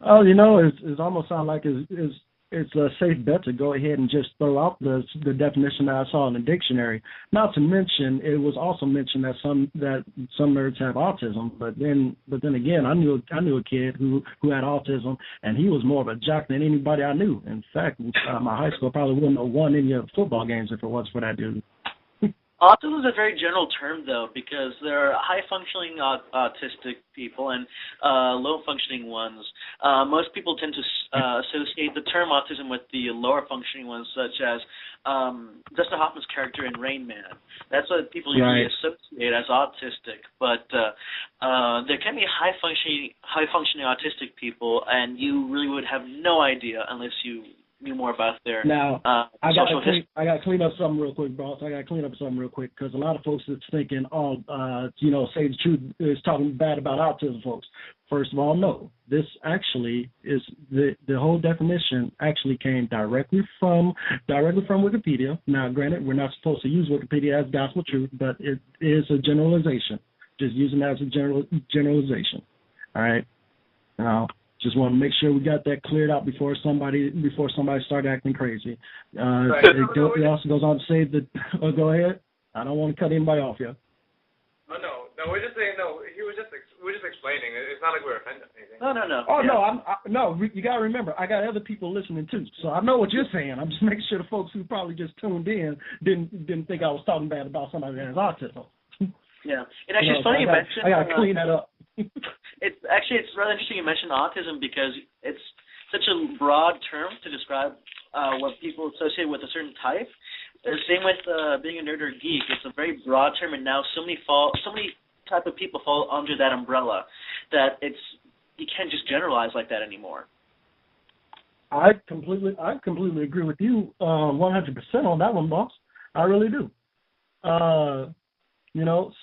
Oh, it's almost sound like it's a safe bet to go ahead and just throw out the definition that I saw in the dictionary. Not to mention, it was also mentioned that some nerds have autism. But then again, I knew a kid who had autism, and he was more of a jock than anybody I knew. In fact, my high school probably wouldn't have won any of the football games if it wasn't for that dude. Autism is a very general term, though, because there are high-functioning autistic people and low-functioning ones. Most people tend to associate the term autism with the lower-functioning ones, such as Dustin Hoffman's character in Rain Man. That's what people usually associate as autistic. But there can be high-functioning autistic people, and you really would have no idea unless you knew more about their social history. I got to clean up something real quick, boss. I got to clean up something real quick because a lot of folks that's thinking, say the truth is talking bad about autism folks. First of all, no. This actually is the whole definition actually came directly from Wikipedia. Now, granted, we're not supposed to use Wikipedia as gospel truth, but it is a generalization. Just using that as a generalization. All right. Now, just want to make sure we got that cleared out before somebody started acting crazy. Right. It also goes on to say that. Go ahead. I don't want to cut anybody off here. Oh, no, we're just saying no. We're just explaining. It's not like we're offending anything. No. Oh no, you got to remember, I got other people listening too, so I know what you're saying. I'm just making sure the folks who probably just tuned in didn't think I was talking bad about somebody that has autism. Yeah, and actually, it's funny you mentioned. I got to clean that up. It's rather interesting you mentioned autism because it's such a broad term to describe what people associate with a certain type. The same with being a nerd or geek. It's a very broad term, and now so many type of people fall under that umbrella that you can't just generalize like that anymore. I completely agree with you 100% on that one, boss. I really do.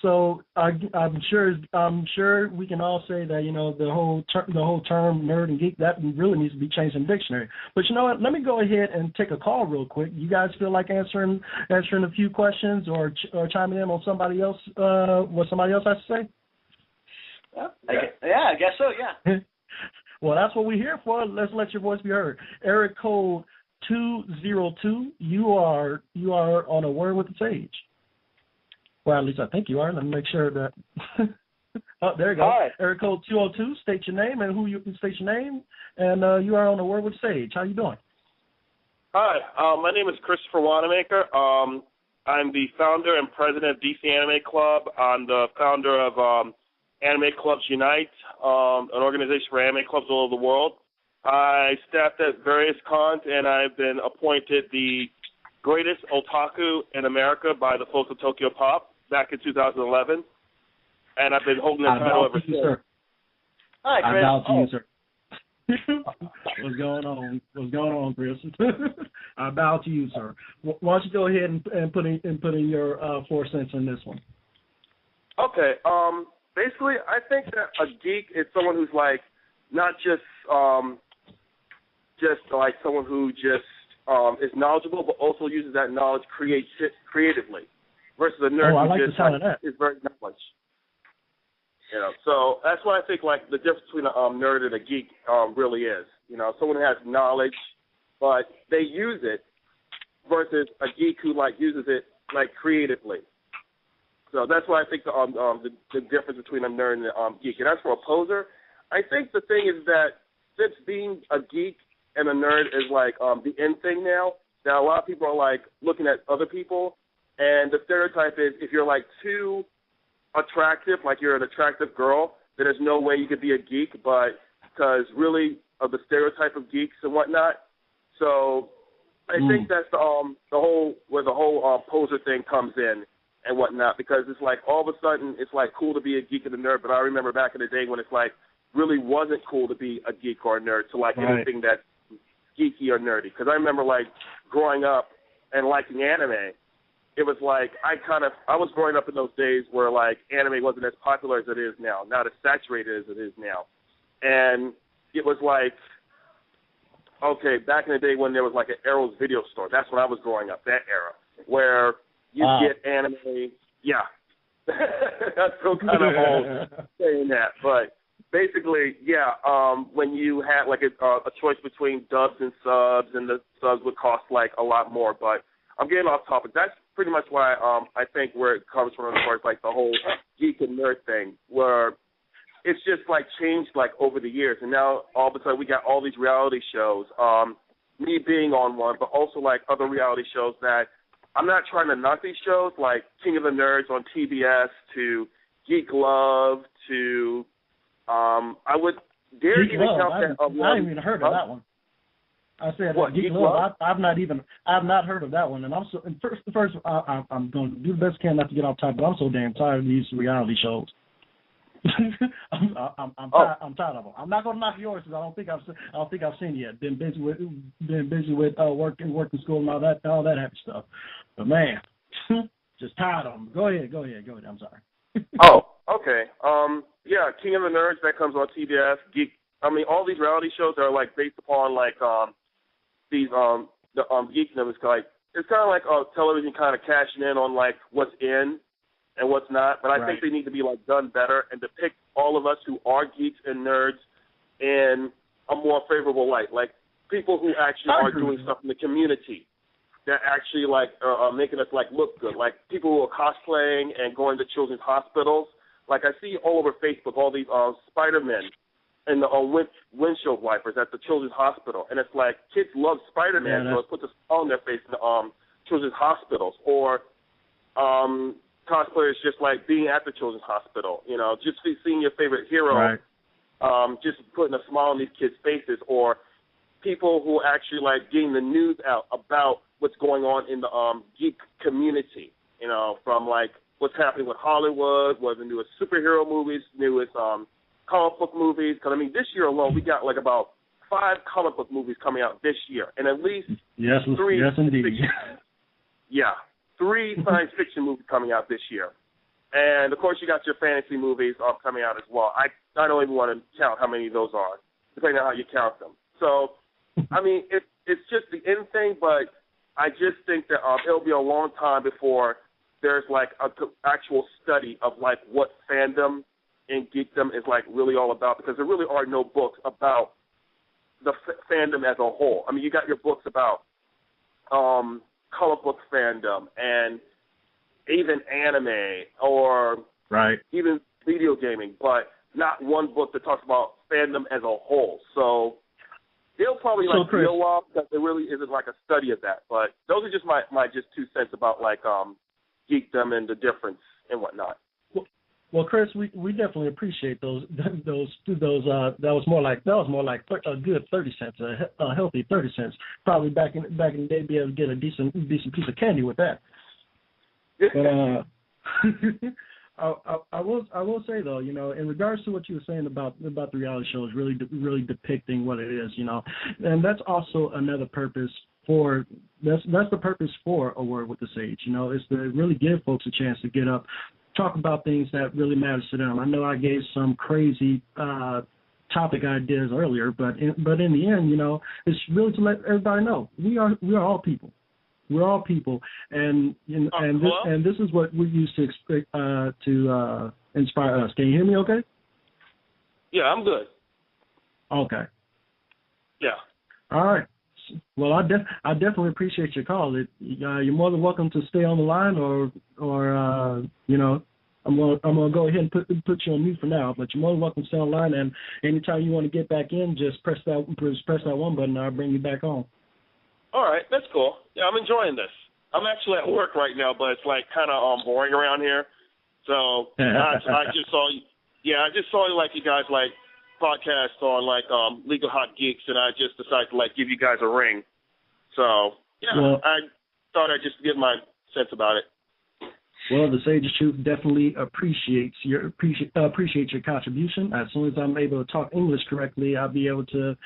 So I'm sure we can all say that the whole term nerd and geek, that really needs to be changed in the dictionary. But you know what? Let me go ahead and take a call real quick. You guys feel like answering a few questions or chiming in on somebody else what somebody else has to say? I guess so. Yeah. Well, that's what we're here for. Let's let your voice be heard. Area code 202. You are on a word with the sage. Well, at least I think you are. Let me make sure that. Oh, there you go. Hi. Area code 202. State your name and who you state your name, and you are on the word with Sage. How you doing? Hi. My name is Christopher Wanamaker. I'm the founder and president of DC Anime Club. I'm the founder of Anime Clubs Unite, an organization for anime clubs all over the world. I staffed at various cons, and I've been appointed the greatest otaku in America by the folks of Tokyo Pop back in 2011, and I've been holding that title ever since. Hi, Chris. I bow to you, sir. What's going on, Chris? I bow to you, sir. Why don't you go ahead and put in your 4 cents in this one? Okay. Basically, I think that a geek is someone who's like not just like someone who just is knowledgeable, but also uses that knowledge creatively. Versus a nerd who just is very knowledge. So that's what I think like the difference between a nerd and a geek really is. Someone who has knowledge, but they use it, versus a geek who like uses it like creatively. So that's why I think the difference between a nerd and a geek. And as for a poser, I think the thing is that since being a geek and a nerd is like the in thing now a lot of people are like looking at other people, and the stereotype is if you're like too attractive, like you're an attractive girl, then there's no way you could be a geek, but because really of the stereotype of geeks and whatnot. So I think that's the whole poser thing comes in and whatnot, because it's like all of a sudden it's like cool to be a geek and a nerd, but I remember back in the day when it's like really wasn't cool to be a geek or a nerd to like anything that's geeky or nerdy. Because I remember like growing up and liking anime, it was like I was growing up in those days where like anime wasn't as popular as it is now, not as saturated as it is now. And it was like, okay, back in the day when there was like an Arrow's video store, that's when I was growing up, that era, where you get anime, yeah. That's still kind of old saying that, but basically, yeah. When you had like a choice between dubs and subs, and the subs would cost like a lot more. But I'm getting off topic. That's pretty much why I think where it comes from as far as like the whole geek and nerd thing, where it's just like changed like over the years, and now all of a sudden we got all these reality shows. Me being on one, but also like other reality shows that I'm not trying to knock these shows, like King of the Nerds on TBS to Geek Love to I would dare Geek even Love. count that. I haven't even heard of that one. I said what, Geek Love. I've not heard of that one, and I'm going to do the best I can not to get off topic, but I'm so damn tired of these reality shows. I'm tired of them. I'm not going to knock yours because I don't think I've seen it yet. Been busy with work and school and all that happy stuff. But man, just tired of them. Go ahead. I'm sorry. Oh, okay. Yeah, King of the Nerds that comes on TBS. Geek. I mean, all these reality shows are like based upon like these the geekdom. It's kind of like television kind of cashing in on like what's in and what's not, but I think they need to be like done better and depict all of us who are geeks and nerds in a more favorable light, like people who actually are doing stuff in the community that actually like are making us like look good, like people who are cosplaying and going to children's hospitals. Like I see all over Facebook all these Spider-Men and the windshield wipers at the children's hospital, and it's like kids love Spider-Man, so it puts a smile on their face in the children's hospitals, or cosplayers just like being at the children's hospital, you know, just seeing your favorite hero, just putting a smile on these kids' faces, or people who actually like getting the news out about what's going on in the geek community, you know, from like what's happening with Hollywood, what are the newest superhero movies, newest comic book movies. Because I mean, this year alone, we got like about 5 comic book movies coming out this year, and at least 3. Yes, indeed. Yeah. 3 science fiction movies coming out this year. And, of course, you got your fantasy movies coming out as well. I don't even want to count how many of those are, depending on how you count them. So, I mean, it's just the end thing, but I just think that it'll be a long time before there's, like, an actual study of, like, what fandom and geekdom is, like, really all about, because there really are no books about the fandom as a whole. I mean, you got your books about comic book fandom and even anime or even video gaming, but not one book that talks about fandom as a whole. So they'll probably like peel off that there really isn't like a study of that. But those are just my just 2 cents about like geekdom and the difference and whatnot. Well, Chris, we definitely appreciate those. That was more like a good 30 cents, a healthy 30 cents. Probably back in the day, be able to get a decent piece of candy with that. But I will say though, you know, in regards to what you were saying about the reality shows, really depicting what it is, you know, and that's also another purpose for that's the purpose for A Word with the Sage. You know, is to really give folks a chance to get up, talk about things that really matters to them. I know I gave some crazy topic ideas earlier, but in the end, you know, it's really to let everybody know we are all people. We're all people, and this is what we use to inspire us. Can you hear me? Okay. Yeah, I'm good. Okay. Yeah. All right. Well, I definitely appreciate your call. You're more than welcome to stay on the line, or you know, I'm gonna go ahead and put you on mute for now. But you're more than welcome to stay on the line, and anytime you want to get back in, just press that one button, and I'll bring you back on. All right, that's cool. Yeah, I'm enjoying this. I'm actually at work right now, but it's like kind of boring around here. So I just saw you. Yeah, I just saw like you guys like podcast on like Legal Hot Geeks, and I just decided to like give you guys a ring. So yeah, well, I thought I'd just give my sense about it. Well, the Sage of Truth definitely appreciates your contribution. As soon as I'm able to talk English correctly, I'll be able to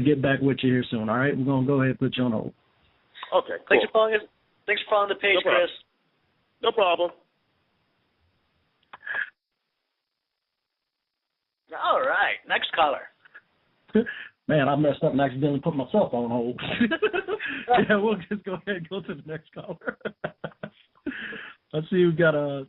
get back with you here soon. All right, we're gonna go ahead and put you on hold. Okay. Cool. Thanks for following the page, Chris. No problem. All right, next caller. Man, I messed up and accidentally put myself on hold. Yeah, we'll just go ahead and go to the next caller. Let's see who's got a...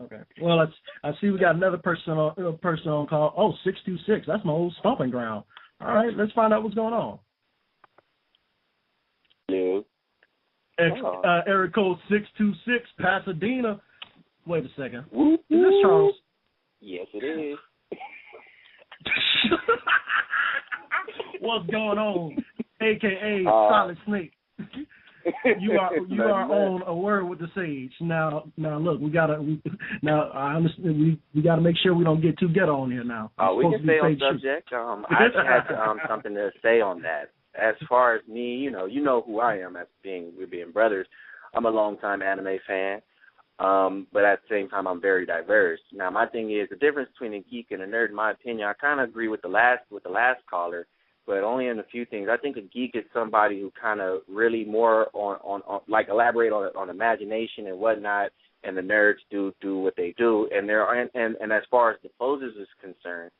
Okay. Well, I see we got another person on call. Oh, 626. That's my old stomping ground. All right, let's find out what's going on. Hello. Area code 626, Pasadena. Wait a second. Whoop, Is this Charles? Yes, it is. What's going on, AKA Solid Snake? You are on A Word with the Sage. Now look, I understand we gotta make sure we don't get too ghetto on here now. We can stay on subject. I actually had something to say on that. As far as me, you know who I am as we're being brothers. I'm a longtime anime fan. But at the same time, I'm very diverse. Now, my thing is the difference between a geek and a nerd. In my opinion, I kind of agree with the last caller, but only in a few things. I think a geek is somebody who kind of really more on like elaborate on imagination and whatnot, and the nerds do what they do. And and as far as the posers is concerned,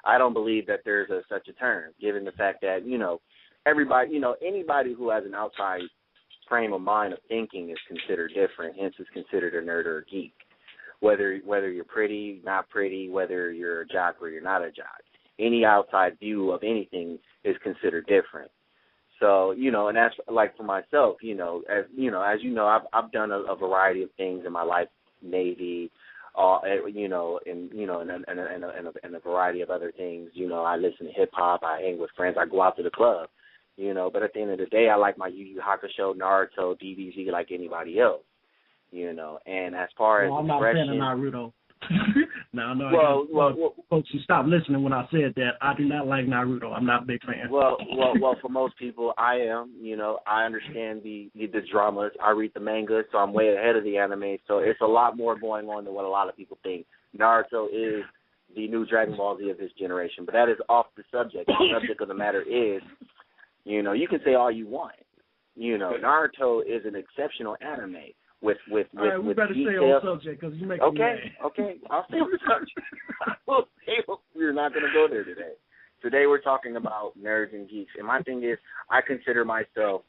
I don't believe that there's such a term, given the fact that everybody, anybody who has an outside frame of mind of thinking is considered different, hence is considered a nerd or a geek. Whether you're pretty, not pretty, whether you're a jock or you're not a jock. Any outside view of anything is considered different. So, and that's like for myself, as you know, I've done a variety of things in my life, Navy, and a variety of other things. I listen to hip hop, I hang with friends, I go out to the club. But at the end of the day, I like my Yu Yu Hakusho, Naruto, DBZ like anybody else, and as far as I'm not a fan of Naruto. Well, folks, you stop listening when I said that. I do not like Naruto. I'm not a big fan. Well, for most people, I am. I understand the dramas. I read the manga, so I'm way ahead of the anime. So it's a lot more going on than what a lot of people think. Naruto is the new Dragon Ball Z of this generation, but that is off the subject. The subject of the matter is, you can say all you want. Naruto is an exceptional anime with all right, we better detail. Stay on subject because you make me mad. Okay, I'll stay on the subject. We're not going to go there today. Today we're talking about nerds and geeks, and my thing is I consider myself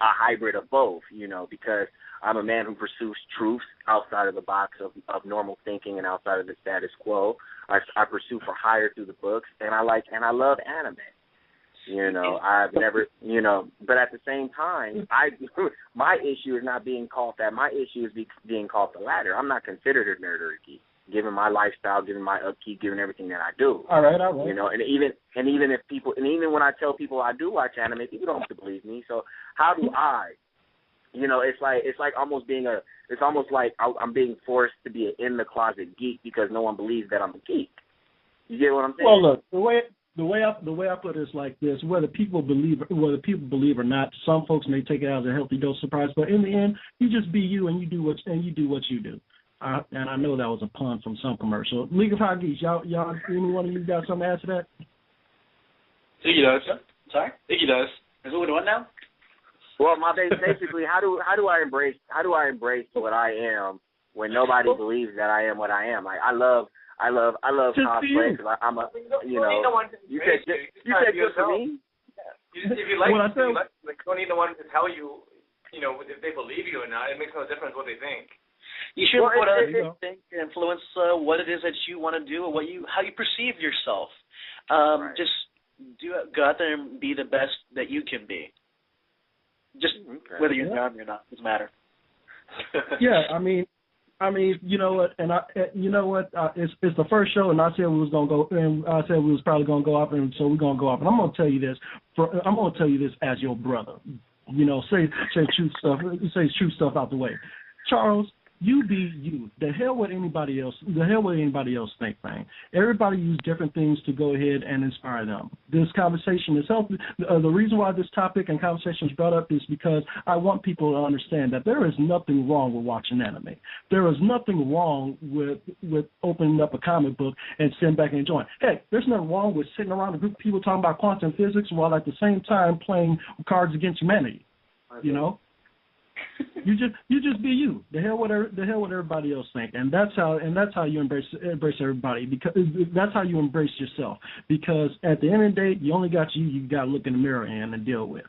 a hybrid of both, because I'm a man who pursues truth outside of the box of normal thinking and outside of the status quo. I pursue for hire through the books, and I love anime. I've never, but at the same time, my issue is not being called that. My issue is being called the latter. I'm not considered a nerd or a geek, given my lifestyle, given my upkeep, given everything that I do. All right. And even when I tell people I do watch anime, people don't believe me. So how do I? It's like almost like I'm being forced to be an in the closet geek because no one believes that I'm a geek. You get what I'm saying? Well, look, the way I put it is like this: whether people believe or not, some folks may take it as a healthy dose of surprise, but in the end, you just be you and you do what you do. And I know that was a pun from some commercial. League of High Geeks, y'all, any one of you got something to add to that? Iggy does. Sorry, Iggy does. Is it what now? Well, basically, how do I embrace what I am when nobody believes that I am what I am? Like I love cosplay because I'm a you said good for me. If you like, don't need no one to tell you, if they believe you or not. It makes no difference what they think. You should put other things to influence what it is that you want to do or how you perceive yourself. Right. Just go out there and be the best that you can be. Just whether you're done or not doesn't matter. Yeah, I mean, you know what, and it's the first show, and I said we was gonna go, and I said we was probably gonna go off, and so we're gonna go off, and I'm gonna tell you this as your brother. Say true stuff out the way, Charles. You be you. The hell with anybody else think, man. Everybody use different things to go ahead and inspire them. This conversation is healthy. The reason why this topic and conversation is brought up is because I want people to understand that there is nothing wrong with watching anime. There is nothing wrong with opening up a comic book and sitting back and enjoying. Hey, there's nothing wrong with sitting around a group of people talking about quantum physics while at the same time playing Cards Against Humanity. You just be you. The hell with everybody else think, and that's how you embrace everybody, because that's how you embrace yourself. Because at the end of the day, you only got you got to look in the mirror and deal with.